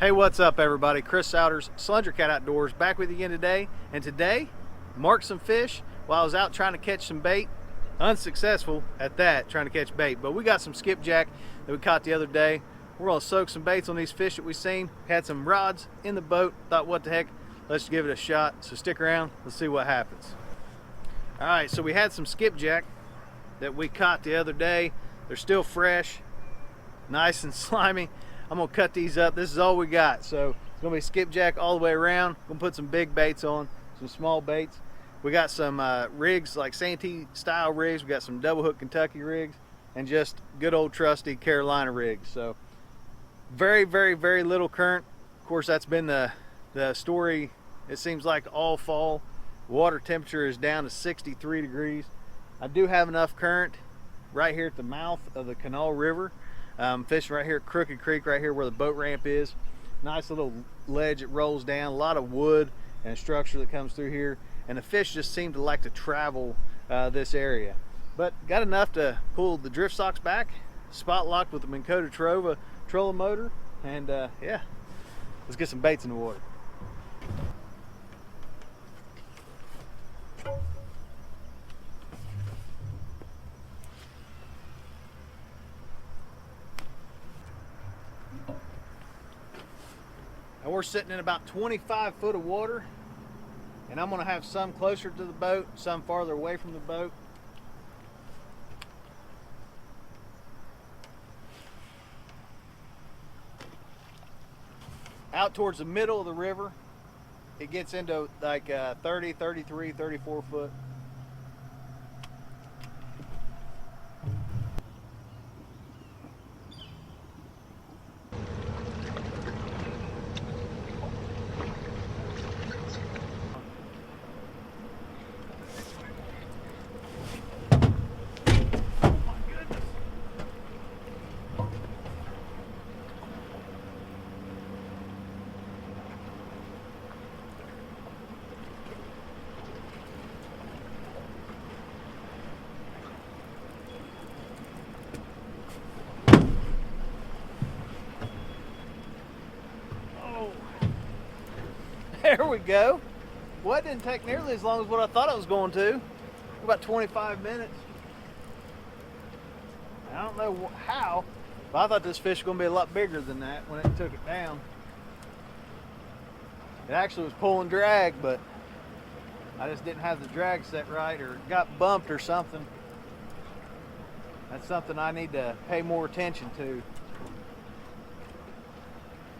Hey, what's up everybody? Chris Souders, Slender Cat Outdoors, back with you again today. And today, marked some fish while I was out trying to catch some bait. Unsuccessful at that, trying to catch bait. But we got some skipjack that we caught the other day. We're gonna soak some baits on these fish that we seen. Had some rods in the boat, thought what the heck, let's give it a shot. So stick around, let's see what happens. All right, so we had some skipjack that we caught the other day. They're still fresh, nice and slimy. I'm gonna cut these up. This is all we got. So it's gonna be skipjack all the way around. Gonna put some big baits on, some small baits. We got some rigs like Santee style rigs. We got some double hook Kentucky rigs and just good old trusty Carolina rigs. So very, very, very little current. Of course, that's been the story. It seems like all fall. Water temperature is down to 63 degrees. I do have enough current right here at the mouth of the Kanawha River. Fishing right here at Crooked Creek, right here where the boat ramp is. Nice little ledge it rolls down, a lot of wood and structure that comes through here, and the fish just seem to like to travel this area. But got enough to pull the drift socks back, spot locked with the Minn Kota Trova trolling motor, and yeah, let's get some baits in the water. And we're sitting in about 25 foot of water, and I'm going to have some closer to the boat, some farther away from the boat. Out towards the middle of the river, it gets into like 30, 33, 34 foot. There we go. Well, it didn't take nearly as long as what I thought it was going to. About 25 minutes. I don't know how, but I thought this fish was going to be a lot bigger than that when it took it down. It actually was pulling drag, but I just didn't have the drag set right, or it got bumped or something. That's something I need to pay more attention to.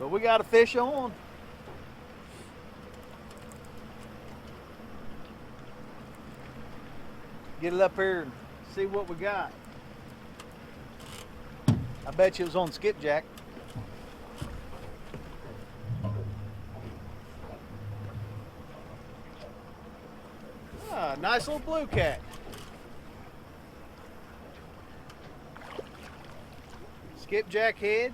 But we got a fish on. Get it up here and see what we got. I bet you it was on skipjack. Ah, nice little blue cat. Skipjack head.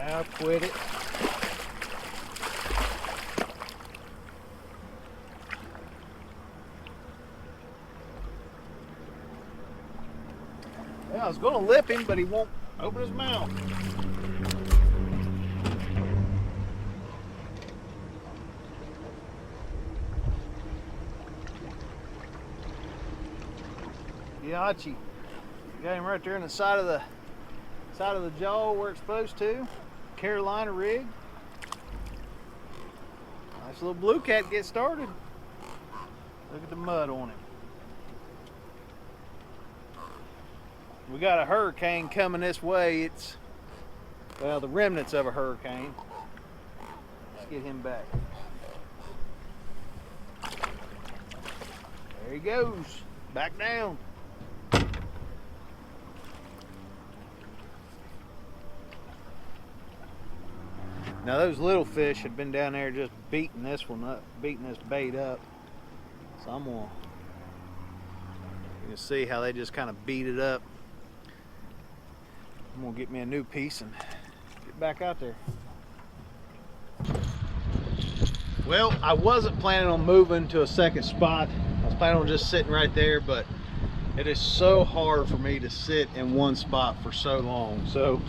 I'll quit it. Yeah, I was going to lip him, but he won't open his mouth. Yachi. Got him right there in the side of the jaw where it's supposed to. Carolina rig. Nice little blue cat get started. Look at the mud on him. We got a hurricane coming this way. It's, well, the remnants of a hurricane. Let's get him back. There he goes. Back down. Now those little fish had been down there just beating this one up, beating this bait up. So I'm gonna You can see how they just kind of beat it up. I'm gonna get me a new piece and get back out there. Well, I wasn't planning on moving to a second spot. I was planning on just sitting right there, but it is so hard for me to sit in one spot for so long. So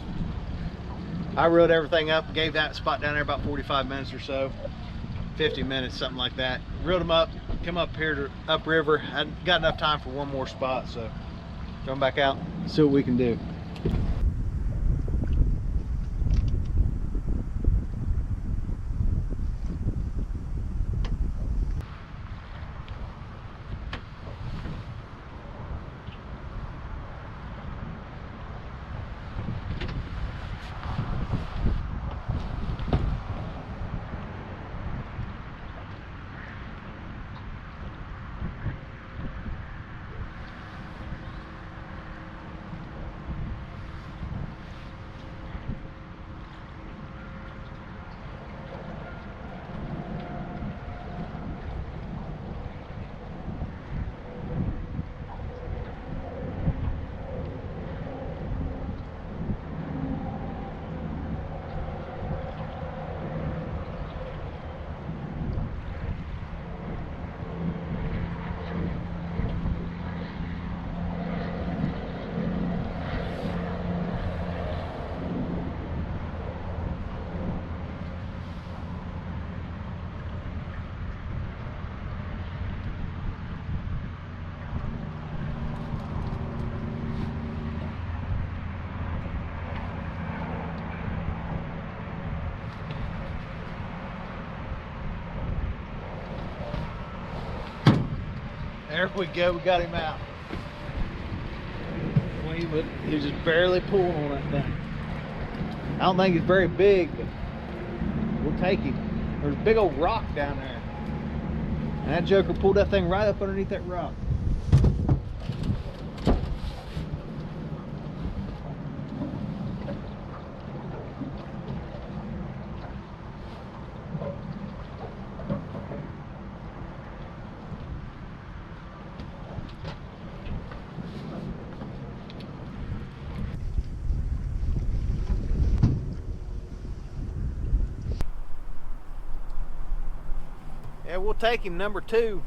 I reeled everything up, gave that spot down there about 45 minutes or so, 50 minutes, something like that. Reeled them up, come up here to upriver. I got enough time for one more spot, so throw them back out, see what we can do. There we go, we got him out. He was just barely pulling on that thing. I don't think he's very big, but we'll take him. There's a big old rock down there. And that joker pulled that thing right up underneath that rock. Yeah, we'll take him, number 2.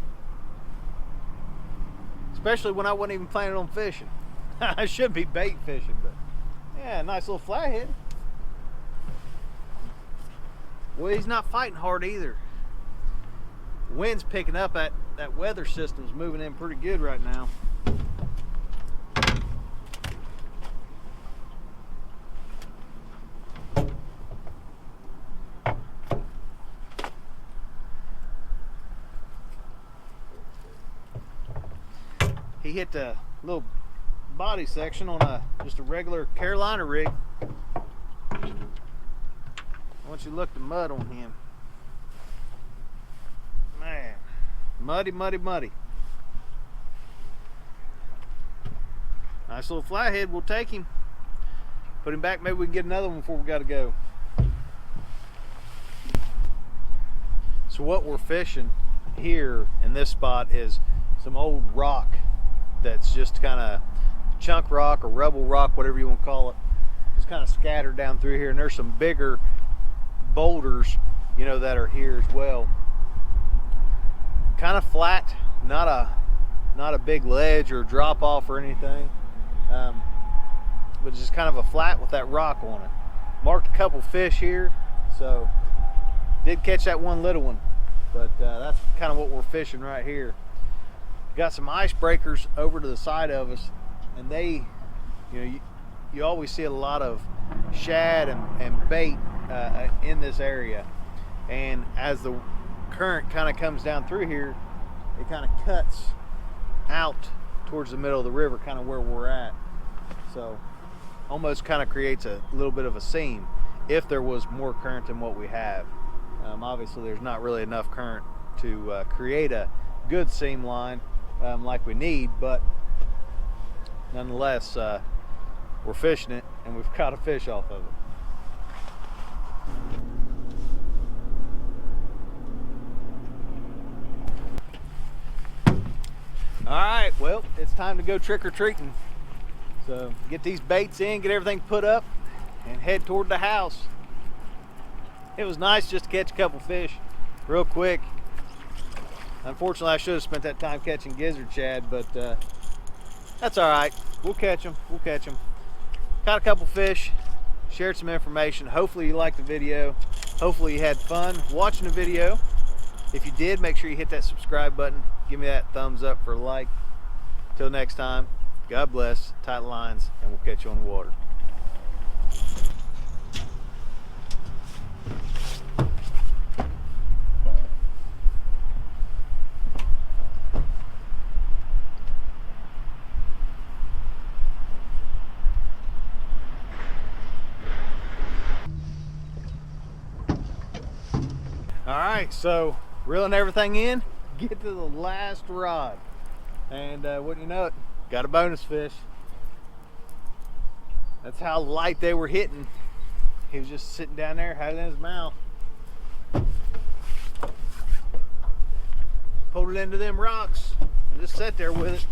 Especially when I wasn't even planning on fishing. I should be bait fishing, but yeah, nice little flathead. Well, he's not fighting hard either. The wind's picking up, that weather system's moving in pretty good right now. He hit the little body section on just a regular Carolina rig. Once you look at the mud on him, man, muddy, muddy, muddy. Nice little flathead. We'll take him, put him back. Maybe we can get another one before we got to go. So what we're fishing here in this spot is some old rock that's just kind of chunk rock or rubble rock, whatever you want to call it, just kind of scattered down through here. And there's some bigger boulders, you know, that are here as well. Kind of flat, not a big ledge or drop off or anything, but just kind of a flat with that rock on it. Marked a couple fish here, so did catch that one little one, but that's kind of what we're fishing right here. Got some icebreakers over to the side of us, and they, you know, you always see a lot of shad and bait in this area. And as the current kind of comes down through here, it kind of cuts out towards the middle of the river, kind of where we're at. So almost kind of creates a little bit of a seam if there was more current than what we have. Obviously there's not really enough current to create a good seam line like we need, but nonetheless we're fishing it and we've caught a fish off of it. All right, well, it's time to go trick-or-treating. So get these baits in, get everything put up, and head toward the house. It was nice just to catch a couple fish real quick. Unfortunately, I should have spent that time catching gizzard shad, but that's all right. We'll catch them. We'll catch them. Caught a couple fish, shared some information. Hopefully you liked the video. Hopefully you had fun watching the video. If you did, make sure you hit that subscribe button. Give me that thumbs up for a like. Till next time, God bless, tight lines, and we'll catch you on the water. All right, so reeling everything in, get to the last rod, and wouldn't you know it, got a bonus fish. That's how light they were hitting. He was just sitting down there, had it in his mouth. Pulled it into them rocks and just sat there with it.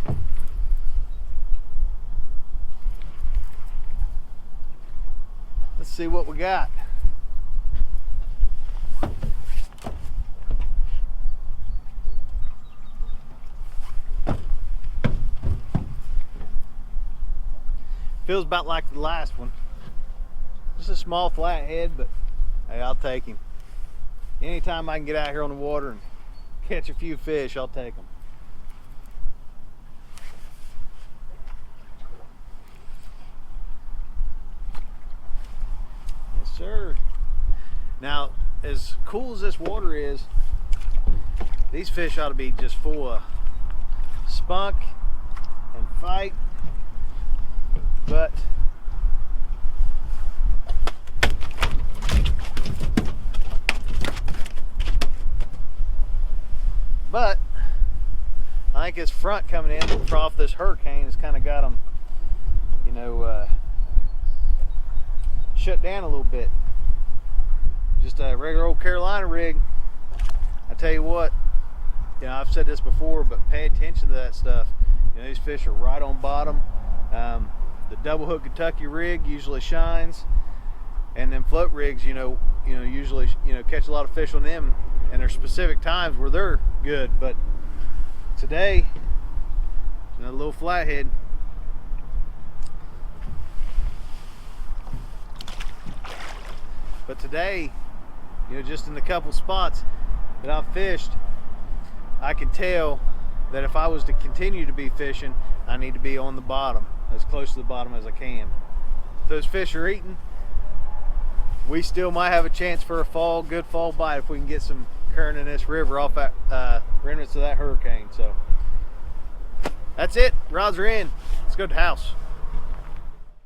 Let's see what we got. Feels about like the last one. Just a small flathead, but hey, I'll take him. Anytime I can get out here on the water and catch a few fish, I'll take them. Yes, sir. Now, as cool as this water is, these fish ought to be just full of spunk and fight. But I think his front coming in off this hurricane has kind of got him, you know, shut down a little bit. Just a regular old Carolina rig. I tell you what, you know, I've said this before, but pay attention to that stuff. You know, these fish are right on bottom. The double hook Kentucky rig usually shines, and then float rigs, usually catch a lot of fish on them, and there's specific times where they're good. But today, a little flathead. But today, just in the couple spots that I've fished, I can tell that if I was to continue to be fishing, I need to be on the bottom, as close to the bottom as I can. If those fish are eating, we still might have a chance for a good fall bite if we can get some current in this river off that remnants of that hurricane. So that's it. Rods are in. Let's go to the house.